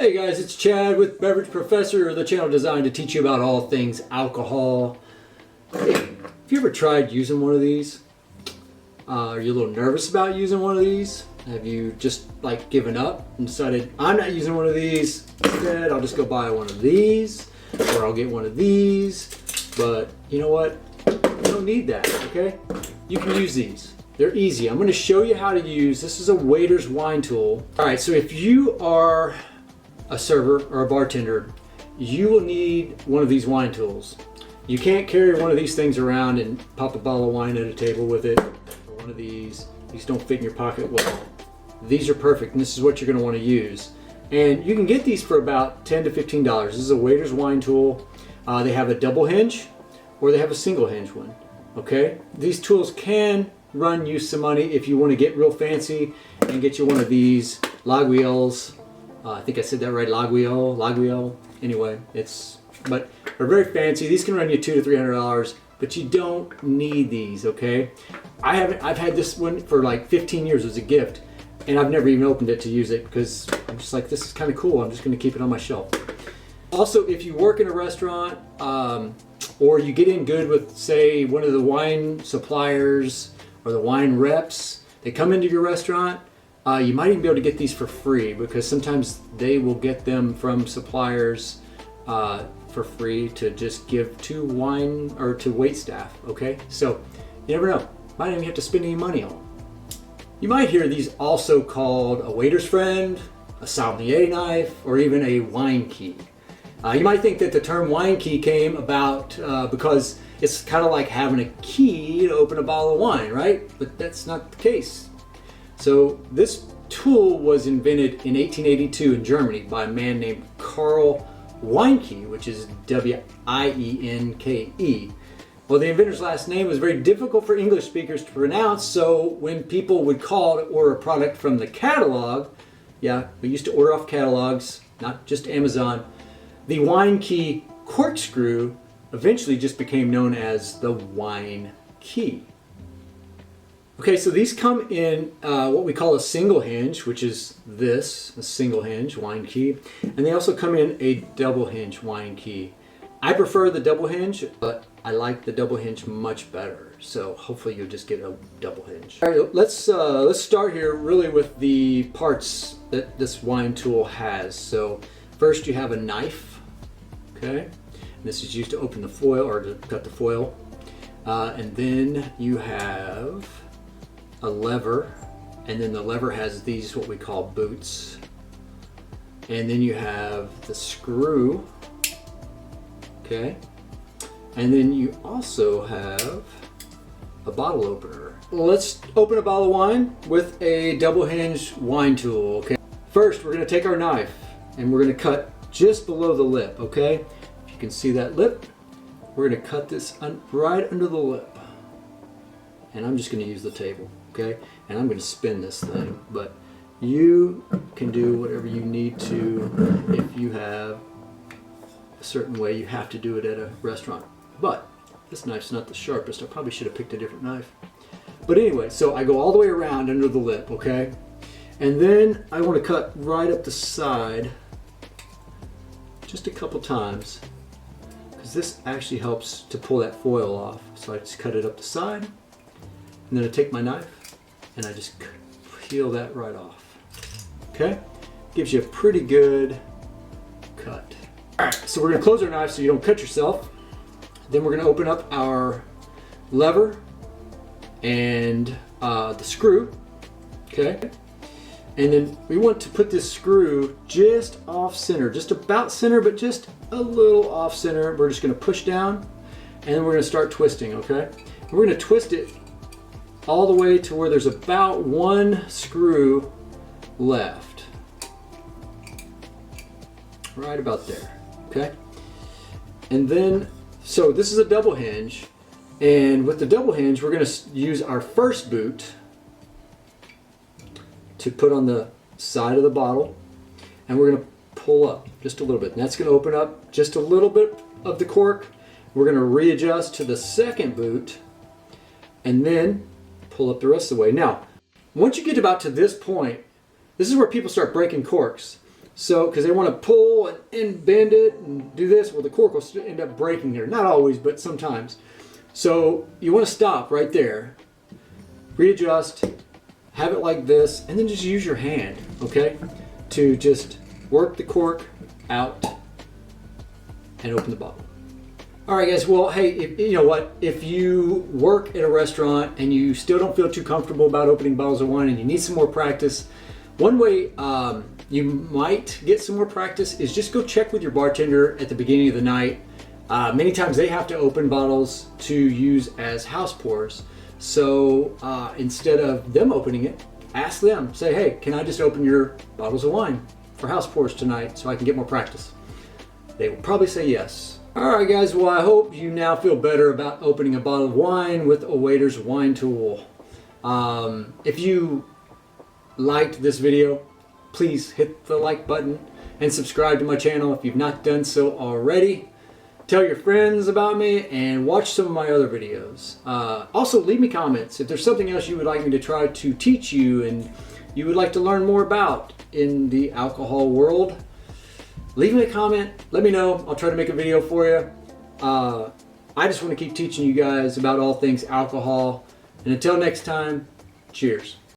Hey guys, it's Chad with Beverage Professor, the channel designed to teach you about all things alcohol. Hey, have you ever tried using one of these? Are you a little nervous about using one of these? Have you just given up and decided, I'm not using one of these, instead I'll just go buy one of these, or I'll get one of these, but you know what? You don't need that, okay? You can use these. They're easy. I'm going to show you how to use, this is a waiter's wine tool. Alright, so if you are a server or a bartender, you will need one of these wine tools. You can't carry one of these things around and pop a bottle of wine at a table with it, or one of these don't fit in your pocket well. These are perfect, and this is what you're going to want to use. And you can get these for about $10 to $15. This is a waiter's wine tool. They have a double hinge, or they have a single hinge one. Okay, these tools can run you some money if you want to get real fancy and get you one of these Laguiels. I think I said that right, Laguiel. Anyway, but they're very fancy. These can run you $200 to $300, but you don't need these, okay? I've had this one for like 15 years as a gift, and I've never even opened it to use it because I'm just like, this is kind of cool. I'm just going to keep it on my shelf. Also, if you work in a restaurant, or you get in good with, say, one of the wine suppliers or the wine reps, they come into your restaurant, you might even be able to get these for free, because sometimes they will get them from suppliers for free to just give to wine or to wait staff. Okay, so you never know, might not even have to spend any money on them. You might hear these also called a waiter's friend, a sommelier knife, or even a wine key. You might think that the term wine key came about because it's kind of like having a key to open a bottle of wine, right? But that's not the case. So this tool was invented in 1882 in Germany by a man named Karl Wienke, which is W-I-E-N-K-E. Well, the inventor's last name was very difficult for English speakers to pronounce, so when people would call to order a product from the catalog, yeah, we used to order off catalogs, not just Amazon, the Wienke Corkscrew eventually just became known as the wine key. Okay, so these come in what we call a single hinge, which is this, a single hinge wine key. And they also come in a double hinge wine key. I prefer the double hinge, but I like the double hinge much better. So hopefully you'll just get a double hinge. All right, let's start here really with the parts that this wine tool has. So first you have a knife, okay? And this is used to open the foil or to cut the foil. And then you have a lever, and then the lever has these what we call boots, and then you have the screw, okay, and then you also have a bottle opener. Let's open a bottle of wine with a double hinge wine tool. Okay, first we're going to take our knife and we're going to cut just below the lip. Okay, if you can see that lip, we're going to cut this right under the lip, and I'm just going to use the table. Okay, and I'm going to spin this thing, but you can do whatever you need to. If you have a certain way you have to do it at a restaurant, but this knife's not the sharpest. I probably should have picked a different knife, but anyway, so I go all the way around under the lip, okay, and then I want to cut right up the side just a couple times, because this actually helps to pull that foil off. So I just cut it up the side, and then I take my knife and I just peel that right off. Okay? Gives you a pretty good cut. Alright, so we're going to close our knife so you don't cut yourself. Then we're going to open up our lever and the screw. Okay? And then we want to put this screw just off center, just about center, but just a little off center. We're just going to push down, and then we're going to start twisting, okay? And we're going to twist it all the way to where there's about one screw left. Right about there, okay? And then, so this is a double hinge, and with the double hinge, we're going to use our first boot to put on the side of the bottle, and we're going to pull up just a little bit, and that's going to open up just a little bit of the cork. We're going to readjust to the second boot, and then pull up the rest of the way. Now, once you get about to this point, this is where people start breaking corks. So, because they want to pull and bend it and do this, well, the cork will end up breaking there. Not always, but sometimes. So you want to stop right there, readjust, have it like this, and then just use your hand, okay, to just work the cork out and open the bottle. All right, guys. Well, hey, you know what? If you work at a restaurant and you still don't feel too comfortable about opening bottles of wine and you need some more practice, one way you might get some more practice is just go check with your bartender at the beginning of the night. Many times they have to open bottles to use as house pours. So instead of them opening it, ask them. Say, hey, can I just open your bottles of wine for house pours tonight so I can get more practice? They will probably say yes. All right, guys. Well, I hope you now feel better about opening a bottle of wine with a waiter's wine tool. If you liked this video, please hit the like button and subscribe to my channel if you've not done so already. Tell your friends about me and watch some of my other videos. Also, leave me comments if there's something else you would like me to try to teach you and you would like to learn more about in the alcohol world. Leave me a comment. Let me know. I'll try to make a video for you. I just want to keep teaching you guys about all things alcohol. And until next time, cheers.